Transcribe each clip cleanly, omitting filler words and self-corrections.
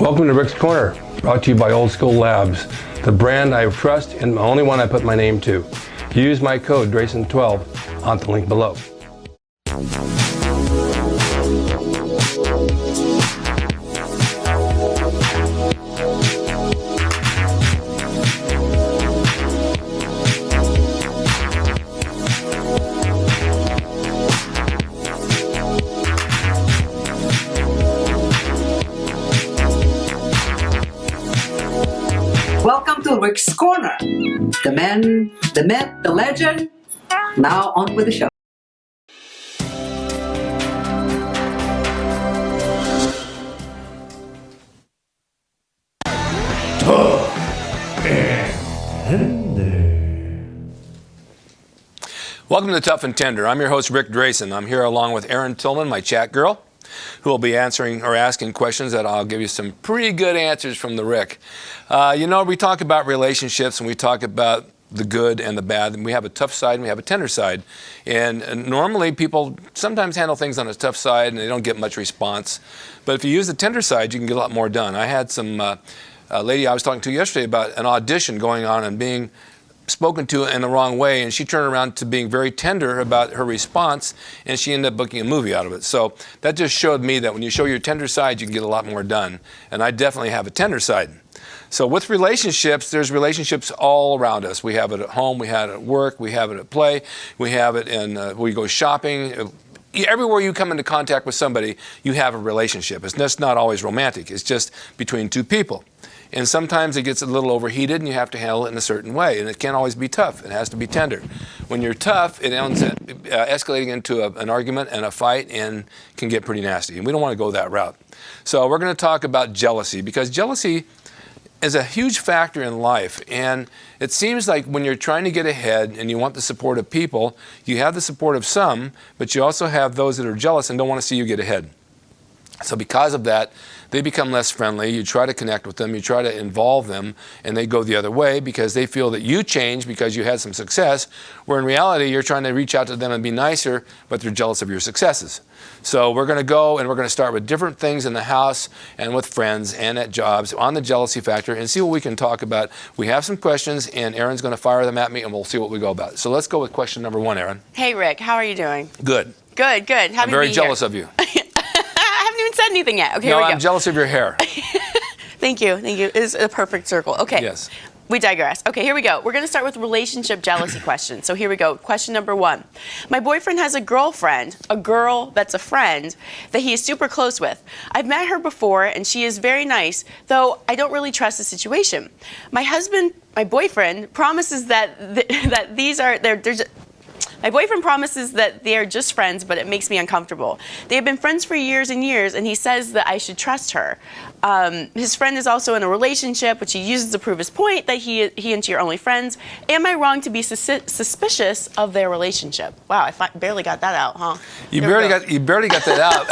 Welcome to Rick's Corner, brought to you by Old School Labs, the brand I trust and the only one I put my name to. Use my code drasin12 on the link below. Welcome to Rick's Corner. The man, the myth, the legend. Now on with the show. Welcome to Tough and Tender. I'm your host, Rick Drasin. I'm here along with Erin Tillman, my chat girl, who will be answering or asking questions that I'll give you some pretty good answers from the Rick. We talk about relationships and we talk about the good and the bad, and we have a tough side and we have a tender side. And normally people sometimes handle things on a tough side and they don't get much response. But if you use the tender side, you can get a lot more done. I had some lady I was talking to yesterday about an audition going on and being spoken to in the wrong way, and she turned around to being very tender about her response, and she ended up booking a movie out of it. So that just showed me that when you show your tender side, you can get a lot more done. And I definitely have a tender side. So with relationships, there's relationships all around us. We have it at home, we have it at work, we have it at play, we have it in we go shopping. Everywhere you come into contact with somebody, you have a relationship. It's just not always romantic. It's just between two people. And sometimes it gets a little overheated and you have to handle it in a certain way. And it can't always be tough. It has to be tender. When you're tough, it ends up escalating into an argument and a fight and can get pretty nasty. And we don't want to go that route. So we're going to talk about jealousy, because jealousy is a huge factor in life. And it seems like when you're trying to get ahead and you want the support of people, you have the support of some, but you also have those that are jealous and don't want to see you get ahead. So because of that, they become less friendly. You try to connect with them, you try to involve them, and they go the other way because they feel that you changed because you had some success, where in reality you're trying to reach out to them and be nicer, but they're jealous of your successes. So we're going to go and we're going to start with different things in the house and with friends and at jobs on the jealousy factor and see what we can talk about. We have some questions and Erin's going to fire them at me and we'll see what we go about. So let's go with question number 1, Erin. Hey Rick, how are you doing? Good. Good, good. I'm very jealous of you. I haven't even said anything yet. Okay, no, here we go. I'm jealous of your hair. Thank you, thank you. It's a perfect circle. Okay. Yes. We digress. Okay, here we go. We're going to start with relationship jealousy questions. So here we go. Question number 1. My boyfriend has a girlfriend, a girl that's a friend, that he is super close with. I've met her before, and she is very nice, though I don't really trust the situation. My boyfriend promises my boyfriend promises that they are just friends, but it makes me uncomfortable. They have been friends for years and years, and he says that I should trust her. His friend is also in a relationship, which he uses to prove his point that he and she are only friends. Am I wrong to be suspicious of their relationship? Wow, I barely got that out, huh? You barely got that out.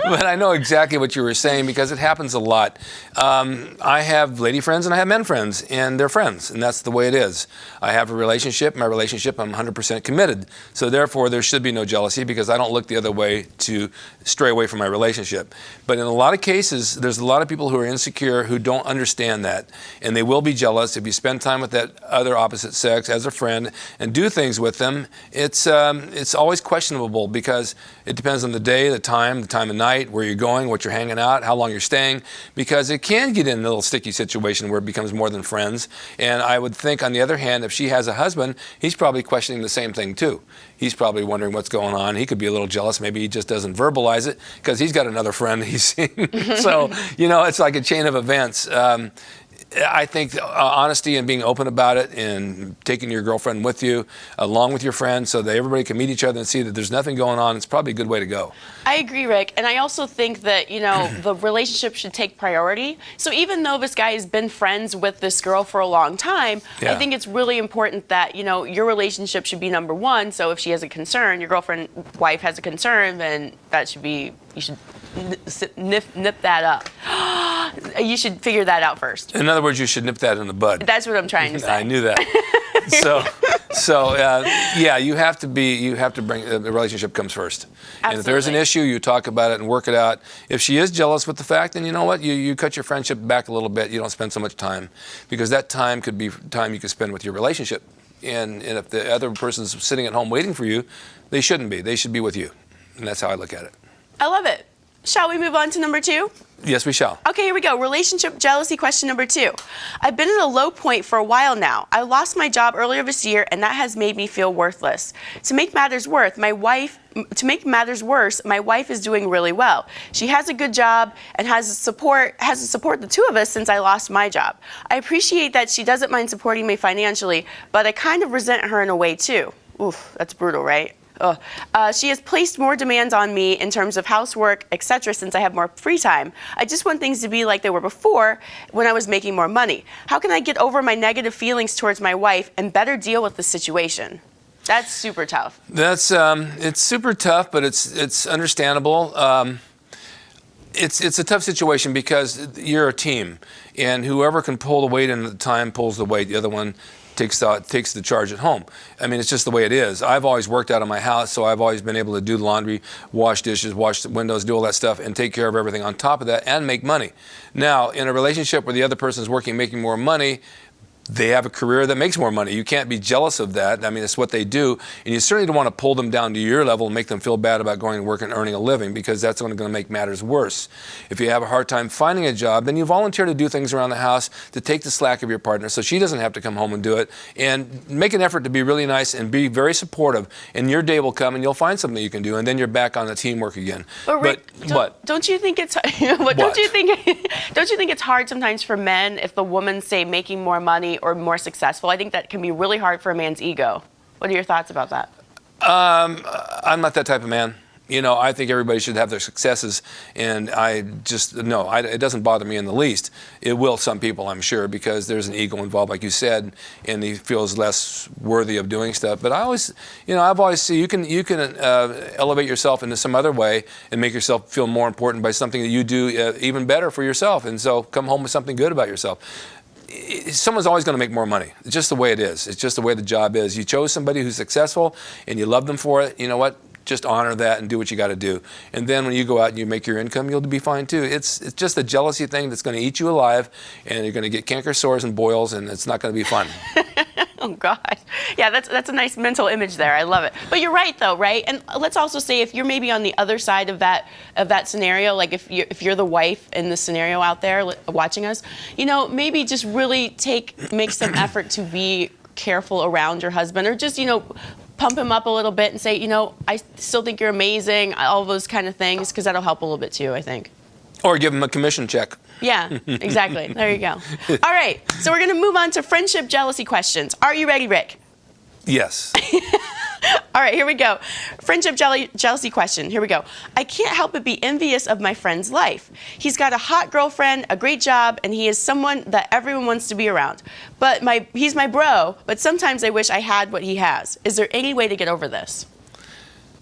But I know exactly what you were saying because it happens a lot. I have lady friends and I have men friends, and they're friends, and that's the way it is. I have a relationship. My relationship, I'm 100% committed. So therefore, there should be no jealousy because I don't look the other way to stray away from my relationship. But in a lot of cases, there's a lot of people who are insecure who don't understand that, and they will be jealous if you spend time with that other opposite sex as a friend and do things with them. It's always questionable because it depends on the day, the time of night, where you're going, what you're hanging out, how long you're staying, because it can get in a little sticky situation where it becomes more than friends. And I would think, on the other hand, if she has a husband, he's probably questioning the same thing too. He's probably wondering what's going on. He could be a little jealous. Maybe he just doesn't verbalize it because he's got another friend he's seeing. So, it's like a chain of events. I think honesty and being open about it and taking your girlfriend with you along with your friends so that everybody can meet each other and see that there's nothing going on, it's probably a good way to go. I agree, Rick. And I also think that, the relationship should take priority. So even though this guy has been friends with this girl for a long time, I think it's really important that, your relationship should be number 1. So if she has a concern, your wife has a concern, then that should be, you should nip that up. You should figure that out first. In other words, you should nip that in the bud. That's what I'm trying to say. I knew that. So So yeah, you have to bring the relationship comes first. Absolutely. And if there's an issue, you talk about it and work it out. If she is jealous with the fact, then you know what, you cut your friendship back a little bit. You don't spend so much time, because that time could be time you could spend with your relationship. And if the other person's sitting at home waiting for you, they shouldn't be. They should be with you. And that's how I look at it. I love it. Shall we move on to number 2? Yes, we shall. Okay, here we go. Relationship jealousy question number 2. I've been at a low point for a while now. I lost my job earlier this year, and that has made me feel worthless. To make matters worse, my wife is doing really well. She has a good job and has to support the two of us since I lost my job. I appreciate that she doesn't mind supporting me financially, but I kind of resent her in a way too. Oof, that's brutal, right? She has placed more demands on me in terms of housework, etc., since I have more free time. I just want things to be like they were before when I was making more money. How can I get over my negative feelings towards my wife and better deal with the situation? That's super tough. That's it's super tough, but it's understandable. It's a tough situation because you're a team, and whoever can pull the weight in at the time pulls the weight. The other one takes the charge at home. I mean, it's just the way it is. I've always worked out of my house, so I've always been able to do laundry, wash dishes, wash the windows, do all that stuff, and take care of everything on top of that and make money. Now, in a relationship where the other person is working, making more money, they have a career that makes more money. You can't be jealous of that. I mean, it's what they do. And you certainly don't want to pull them down to your level and make them feel bad about going to work and earning a living, because that's only going to make matters worse. If you have a hard time finding a job, then you volunteer to do things around the house to take the slack of your partner so she doesn't have to come home and do it. And make an effort to be really nice and be very supportive. And your day will come and you'll find something you can do. And then you're back on the teamwork again. But Rick, don't you think it's don't you think it's hard sometimes for men if the woman's, say, making more money or more successful? I think that can be really hard for a man's ego. What are your thoughts about that? I'm not that type of man. You know, I think everybody should have their successes, and it doesn't bother me in the least. It will some people, I'm sure, because there's an ego involved, like you said, and he feels less worthy of doing stuff. But I've always seen you can elevate yourself into some other way and make yourself feel more important by something that you do even better for yourself. And so come home with something good about yourself. Someone's always going to make more money. It's just the way it is. It's just the way the job is. You chose somebody who's successful and you love them for it. You know what? Just honor that and do what you got to do. And then when you go out and you make your income, you'll be fine too. It's just a jealousy thing that's going to eat you alive, and you're going to get canker sores and boils, and it's not going to be fun. Oh God, yeah, that's a nice mental image there. I love it. But you're right, though, right? And let's also say if you're maybe on the other side of that scenario, like if you're the wife in the scenario out there watching us, maybe just really make some effort to be careful around your husband, or just pump him up a little bit and say, I still think you're amazing, all those kind of things, because that'll help a little bit too, I think. Or give him a commission check. Yeah, exactly. There you go. All right, so we're going to move on to friendship jealousy questions. Are you ready, Rick? Yes. All right, here we go. Friendship jealousy question. Here we go. I can't help but be envious of my friend's life. He's got a hot girlfriend, a great job, and he is someone that everyone wants to be around. But he's my bro, but sometimes I wish I had what he has. Is there any way to get over this?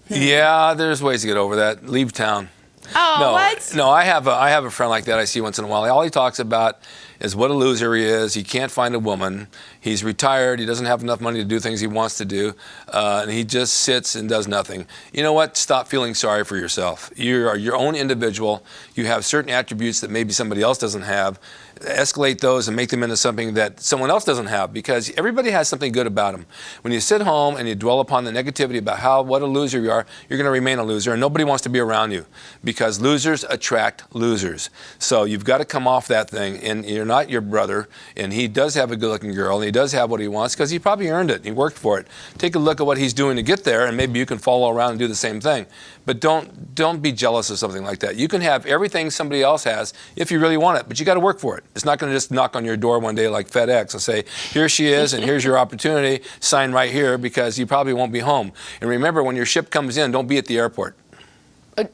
Yeah, there's ways to get over that. Leave town. Oh, no, what? No, I have a friend like that I see once in a while. All he talks about is what a loser he is. He can't find a woman. He's retired. He doesn't have enough money to do things he wants to do. And he just sits and does nothing. You know what? Stop feeling sorry for yourself. You are your own individual. You have certain attributes that maybe somebody else doesn't have. Escalate those and make them into something that someone else doesn't have, because everybody has something good about them. When you sit home and you dwell upon the negativity about what a loser you are, you're going to remain a loser, and nobody wants to be around you, because losers attract losers. So you've got to come off that thing, and you're not your brother, and he does have a good-looking girl, and he does have what he wants because he probably earned it and he worked for it. Take a look at what he's doing to get there, and maybe you can follow around and do the same thing. But don't be jealous of something like that. You can have everything somebody else has if you really want it, but you got to work for it. It's not going to just knock on your door one day like FedEx and say, here she is, and here's your opportunity, sign right here, because you probably won't be home. And remember, when your ship comes in, don't be at the airport.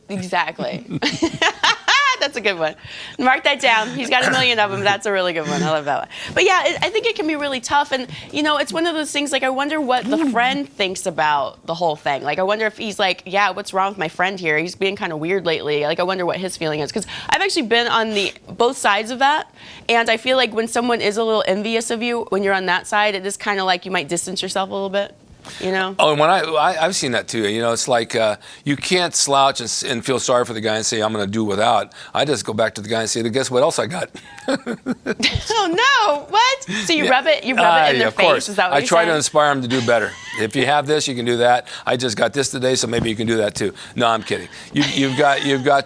Exactly. That's a good one. Mark that down. He's got 1 million of them. That's a really good one. I love that one. But yeah, I think it can be really tough. And, you know, it's one of those things, like, I wonder what the friend thinks about the whole thing. Like, I wonder if he's like, yeah, what's wrong with my friend here? He's being kind of weird lately. Like, I wonder what his feeling is. Because I've actually been on both sides of that. And I feel like when someone is a little envious of you, when you're on that side, it is kind of like you might distance yourself a little bit. You know? Oh, and when I've seen that too. You know, it's like you can't slouch and feel sorry for the guy and say, I'm going to do without. I just go back to the guy and say, guess what else I got? Oh, no. What? So you rub it in their of face? Course. Is that what I you're try saying? to inspire them to do better. If you have this, you can do that. I just got this today, so maybe you can do that too. No, I'm kidding. You've got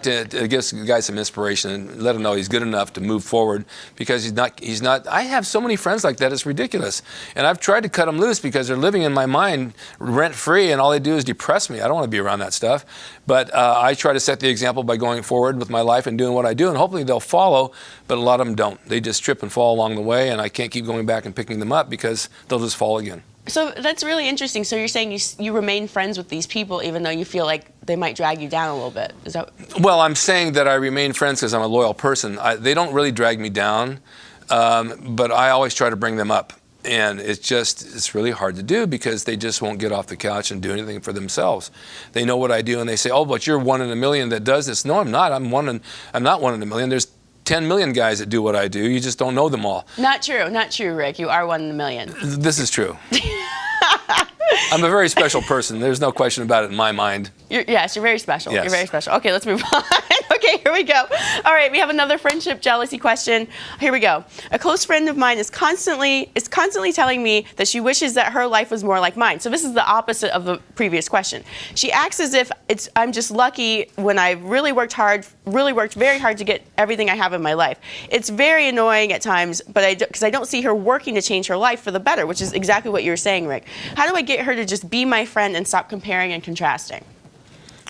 to give the guy some inspiration and let him know he's good enough to move forward, because he's not. I have so many friends like that, it's ridiculous. And I've tried to cut them loose because they're living in my mind rent-free, and all they do is depress me. I don't want to be around that stuff. But I try to set the example by going forward with my life and doing what I do, and hopefully they'll follow, but a lot of them don't. They just trip and fall along the way, and I can't keep going back and picking them up because they'll just fall again. So that's really interesting. So you're saying you remain friends with these people even though you feel like they might drag you down a little bit. Is that? Well, I'm saying that I remain friends because I'm a loyal person. They don't really drag me down, but I always try to bring them up. And it's really hard to do because they just won't get off the couch and do anything for themselves. They know what I do and they say, oh, but you're 1 in a million that does this. No, I'm not. I'm not 1 in a million. There's 10 million guys that do what I do. You just don't know them all. Not true, Rick. You are 1 in a million. This is true. I'm a very special person. There's no question about it in my mind. Yes, you're very special. Yes. You're very special. Okay, let's move on. Okay, here we go. All right, we have another friendship jealousy question. Here we go. A close friend of mine is constantly telling me that she wishes that her life was more like mine. So this is the opposite of the previous question. She acts as if I'm just lucky when I've really worked very hard to get everything I have in my life. It's very annoying at times, but because I don't see her working to change her life for the better, which is exactly what you were saying, Rick. How do I get her to just be my friend and stop comparing and contrasting?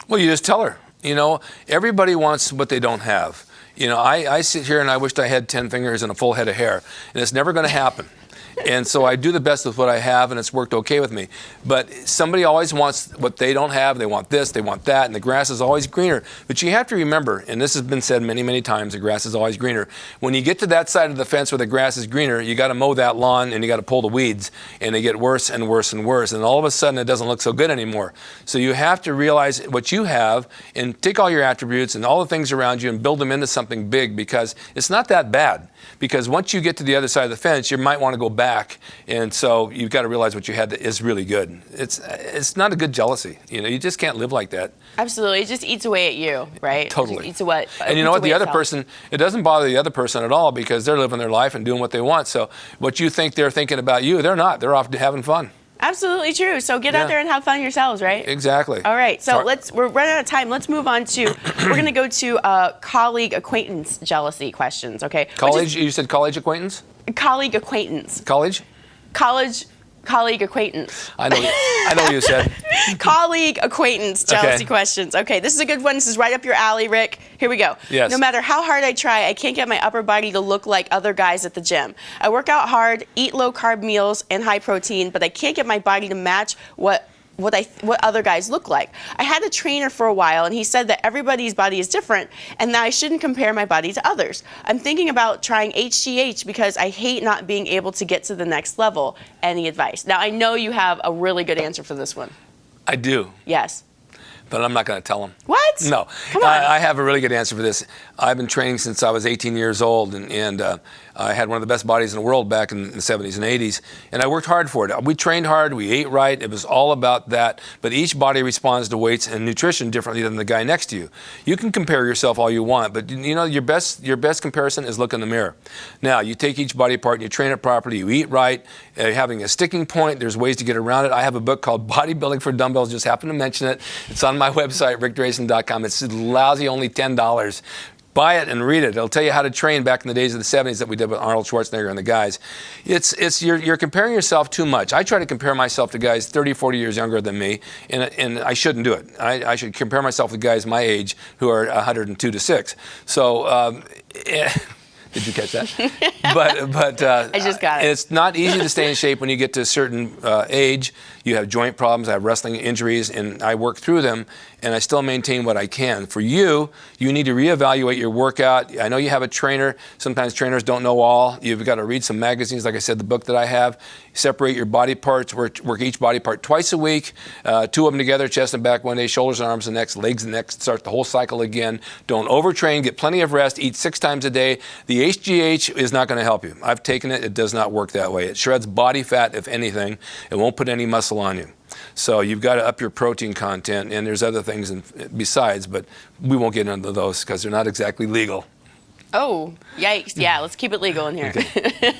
Well, you just tell her. You know, everybody wants what they don't have. You know, I sit here and I wished I had 10 fingers and a full head of hair, and it's never going to happen. And so I do the best with what I have, and it's worked okay with me. But somebody always wants what they don't have. They want this, they want that, and the grass is always greener. But you have to remember, and this has been said many, many times, the grass is always greener. When you get to that side of the fence where the grass is greener, you got to mow that lawn and you got to pull the weeds, and they get worse and worse and worse. And all of a sudden, it doesn't look so good anymore. So you have to realize what you have and take all your attributes and all the things around you and build them into something big, because it's not that bad. Because once you get to the other side of the fence, you might want to go back, and so you've got to realize what you had that is really good. It's not a good jealousy. You know, you just can't live like that. Absolutely, it just eats away at you, right? Totally. It just eats away. And you know what? The other person, it doesn't bother the other person at all because they're living their life and doing what they want. So what you think they're thinking about you, they're not. They're off having fun. Absolutely true. So get out there and have fun yourselves, right? Exactly. All right. So we're running out of time. Let's move on to, we're going to go to colleague acquaintance jealousy questions, okay? College, you said college acquaintance? Colleague acquaintance. College? Colleague acquaintance. I know what you said. Colleague acquaintance jealousy questions. Okay, this is a good one. This is right up your alley, Rick. Here we go. Yes. No matter how hard I try, I can't get my upper body to look like other guys at the gym. I work out hard, eat low-carb meals and high protein, but I can't get my body to match what other guys look like. I had a trainer for a while, and he said that everybody's body is different and that I shouldn't compare my body to others. I'm thinking about trying HGH because I hate not being able to get to the next level. Any advice? Now, I know you have a really good answer for this one. I do. Yes. But I'm not going to tell them. What? No. Come on. I have a really good answer for this. I've been training since I was 18 years old, and I had one of the best bodies in the world back in the 70s and 80s, and I worked hard for it. We trained hard, we ate right, it was all about that, but each body responds to weights and nutrition differently than the guy next to you. You can compare yourself all you want, but you know your best comparison is look in the mirror. Now, you take each body apart and you train it properly, you eat right, having a sticking point, there's ways to get around it. I have a book called Bodybuilding for Dumbbells, just happened to mention it. It's on my website, rickdrasin.com. It's lousy, only $10. Buy it and read it. It'll tell you how to train back in the days of the 70s that we did with Arnold Schwarzenegger and the guys. You're comparing yourself too much. I try to compare myself to guys 30, 40 years younger than me, and I shouldn't do it. I should compare myself with guys my age who are 102 to 6. So, did you catch that? But I just got it. It's not easy to stay in shape when you get to a certain age. You have joint problems, I have wrestling injuries, and I work through them, and I still maintain what I can. For you, you need to reevaluate your workout. I know you have a trainer. Sometimes trainers don't know all. You've got to read some magazines, like I said, the book that I have. Separate your body parts, work each body part twice a week, 2 of them together, chest and back one day, shoulders and arms the next, legs the next, start the whole cycle again. Don't overtrain, get plenty of rest, eat 6 times a day. The HGH is not going to help you. I've taken it. It does not work that way. It shreds body fat, if anything. It won't put any muscle on you. So you've got to up your protein content, and there's other things besides, but we won't get into those because they're not exactly legal. Oh, yikes. Yeah, let's keep it legal in here. Okay.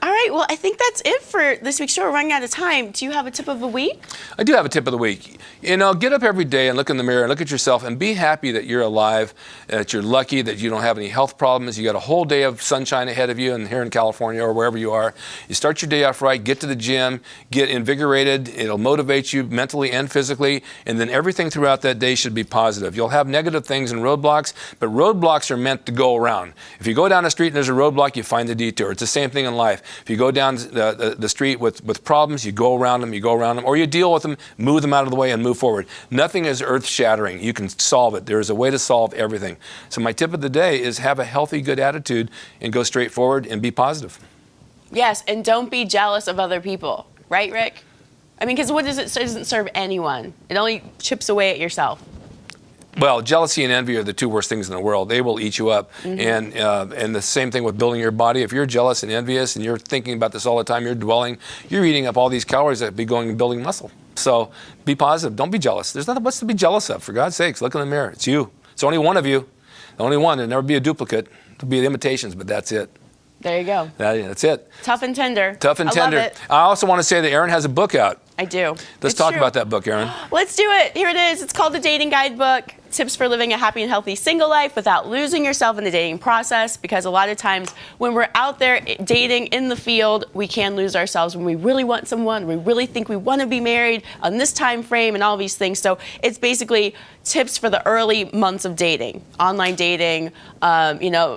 All right, well, I think that's it for this week's show. We're running out of time. Do you have a tip of the week? I do have a tip of the week. You know, get up every day and look in the mirror and look at yourself and be happy that you're alive, that you're lucky, that you don't have any health problems. You got a whole day of sunshine ahead of you, and here in California or wherever you are. You start your day off right, get to the gym, get invigorated. It'll motivate you mentally and physically, and then everything throughout that day should be positive. You'll have negative things and roadblocks, but roadblocks are meant to go around. If you go down the street and there's a roadblock, you find the detour. It's the same thing in life. If you go down the street with problems, you go around them, or you deal with them, move them out of the way, and move forward. Nothing is earth-shattering. You can solve it. There is a way to solve everything. So my tip of the day is have a healthy, good attitude and go straight forward and be positive. Yes, and don't be jealous of other people. Right, Rick? I mean, because what does it doesn't serve anyone. It only chips away at yourself. Well, jealousy and envy are the 2 worst things in the world. They will eat you up. Mm-hmm. And the same thing with building your body. If you're jealous and envious and you're thinking about this all the time, you're eating up all these calories that be going and building muscle. So be positive. Don't be jealous. There's nothing much to be jealous of. For God's sakes, look in the mirror. It's you. It's only one of you. The only one. There'll never be a duplicate. There'll be imitations, but that's it. There you go. That's it. Tough and tender. Tough and tender. I love it. I also want to say that Erin has a book out. I do. Let's talk about that book, Erin. Let's do it. Here it is. It's called The Dating Guidebook. Tips for living a happy and healthy single life without losing yourself in the dating process. Because a lot of times when we're out there dating in the field, we can lose ourselves when we really want someone, we really think we want to be married on this time frame and all these things. So it's basically tips for the early months of dating, online dating,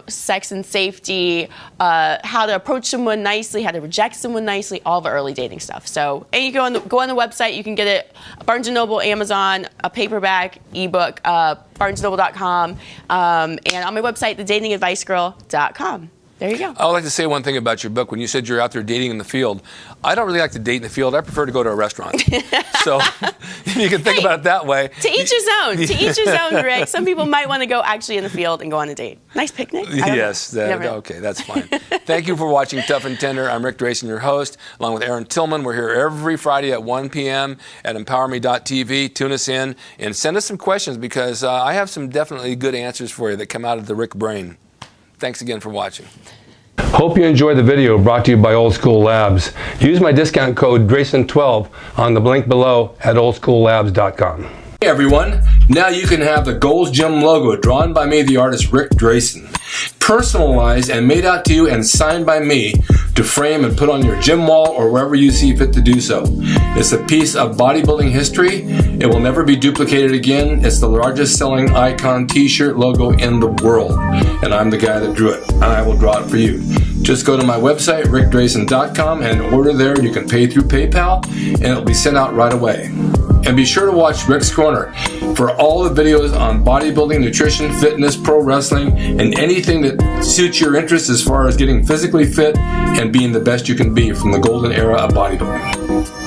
sex and safety, how to approach someone nicely, how to reject someone nicely, all the early dating stuff. So, and you go on the website, you can get it, Barnes & Noble, Amazon, a paperback, ebook, BarnesNoble.com, and on my website, thedatingadvicegirl.com. There you go. I would like to say one thing about your book. When you said you're out there dating in the field, I don't really like to date in the field. I prefer to go to a restaurant. So you can think about it that way. To each his own. To each his own, Rick. Some people might want to go actually in the field and go on a date. Nice picnic. Yes. Okay, that's fine. Thank you for watching Tough and Tender. I'm Rick Drasin, your host, along with Erin Tillman. We're here every Friday at 1 p.m. at empowerme.tv. Tune us in and send us some questions because I have some definitely good answers for you that come out of the Rick brain. Thanks again for watching. Hope you enjoyed the video brought to you by Old School Labs. Use my discount code DRASIN12 on the link below at oldschoollabs.com. Hey everyone, now you can have the Gold's Gym logo drawn by me, the artist Rick Drasin, personalized and made out to you and signed by me to frame and put on your gym wall or wherever you see fit to do so. It's a piece of bodybuilding history. It will never be duplicated again. It's the largest selling icon t-shirt logo in the world, and I'm the guy that drew it, and I will draw it for you. Just go to my website, rickdrasin.com, and order there. You can pay through PayPal, and it'll be sent out right away. And be sure to watch Rick's Corner for all the videos on bodybuilding, nutrition, fitness, pro wrestling, and anything that suits your interest as far as getting physically fit and being the best you can be from the golden era of bodybuilding.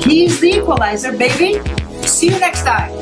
He's the equalizer, baby. See you next time.